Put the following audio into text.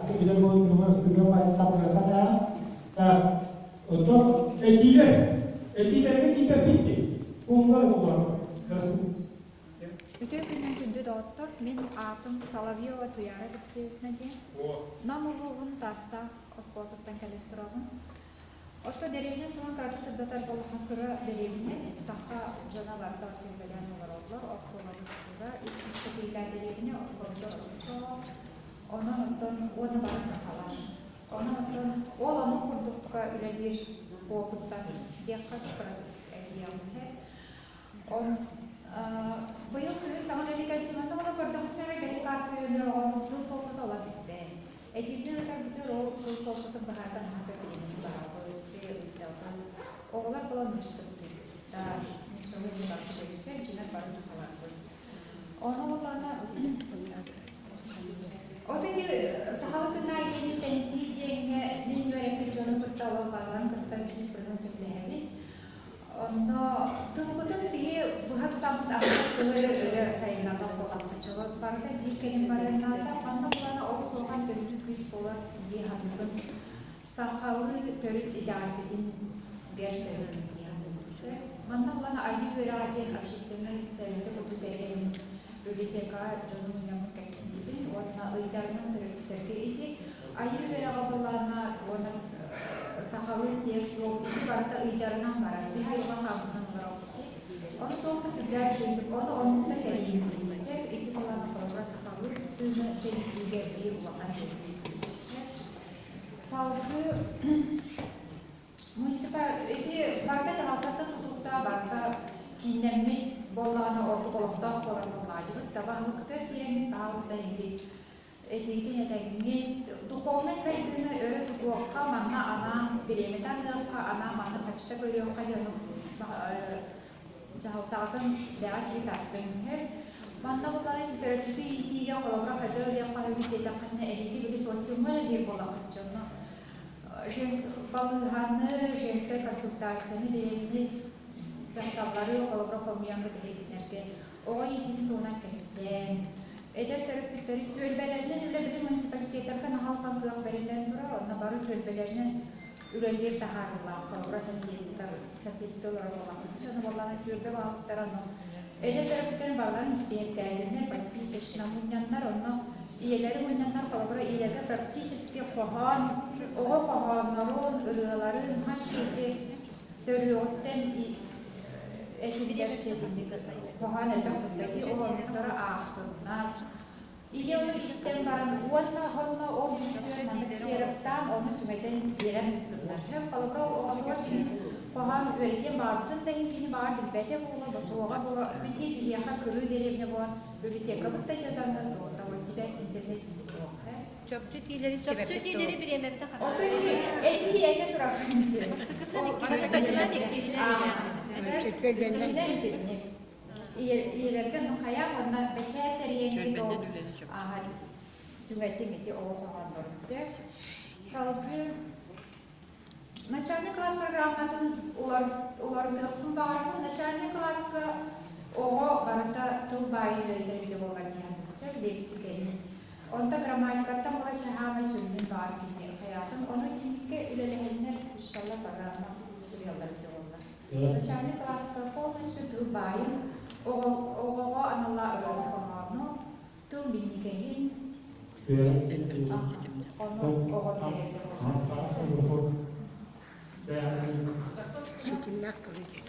Aku bisa beberapa etap berkata, untuk etiler kita bitti. Kumlar. Өтөкүнөн күндү доттор мен атын Соловьева туяра битсеүтнәде. Намулугун таста оскотуптан келип турабын. Отто деревне туан карты сырдатар болухан кыра деревне сакка жана барта келбеген олар осколары тура ичинчи кыйлар деревне осколдор чоо. Онон оны бара сакалар. Онон оланы курдукка үлелер болуптан декка чыкырат эдиямне. Он быйыл күн саңа делегаттиманда оны көрдүктөрү бескас күнү оңтун солтус ала битпе. Эжиден кабитер ол солтусын бахардан хакыйын баабы теуттан. Оглар болон муштуксы. Да, ничего не бар кебесе, жина барысы калар. Оны олана Отеги сахалтына ени тентидеңе мен берек жөнү тутталып барган кыртарсыз приносиплеби. Но тумбутун бие бухаттан ахстылары өрө сайынага болакчылы барды бикенин барыната анда булана олсоган төрүтү күз болар дихандын сахалы төрүт идарбидин бердерин дихандын манда булана айы вераден общественный төрүтү бутутерин библиотека жонун ямы кексидин отна ыйдарнын төрүттөргө иди айы верага булана она сахалы сиэсло барта ыйдарынан барар бирге калган барапчы оны толку сүрдәр жөндөп оны онда келген сеп эти баланы программа сахалы тыны телевизиге бир вакыт салгы муниципал эти барта жалпата тутукта барта кинемми болланы ортолокта болармалады табаныкты тиени таалыста инди этитине тегин духовный сайдыны өрө тутуокка манна ана береметандыкка ана манна качта көрөкка жөнүп жалтатын бяати таттын манна булары төрөтү итиге колобра кадыря калыбите такны элити били социумы деп болакчына балыганы женская консультацияны берени жактаблары колобра помуянга беретинерге ого итин тонан кемсен Эдер терапевттери төлбелеринен үлебили муниципалитеттерден халкан кыяк берилен тура, онна бары төлбелеринен үлелер тахарыла, колбура соседтер ола. Чаны болланы төлбе балыктар аны. Эдер терапевттерин барларын испиеттерине списочна муньяннар, онна иелери муньяннар колбура иелерде практически кохан, ого коханнарын, ырыаларын, хашуте, төрүоттен этибидер четиндик. Kohan elbette olanlara ağırlar. İyi onu istem var. Onunla o büyüklerin siyaseten onu tümeden veren tuttular. Hep kalabra o alıyorsun. Kohan öğretim vardı da hepsini vardı. Bete bola basığa bola bir bir yaka kırı derevne boğan böyle tekrar da çatandan doğru. O sibes internetinde soğuk. Çöpçüleri bir yemekte kalır. O da etki yerde duraklıncı. Mastakılan ekliler. Ilerken kaya ona beçer yeni do tümetim eti oğlanlarımızı salgı начальный класс программатын улардылықтың барын начальный класска оғы барында тыл байылы үйде болған яндысы лексикені онда грамматикаттан олай шахамай сөйлемін бар кейде қаятын оны кейінге үлелігінер үшталла программа сүрелерде олар начальный класска полностью тыл байыл оғыға аналла өрі қоғаны тыл бейнекейін оны оғы Şekiller kalıyor.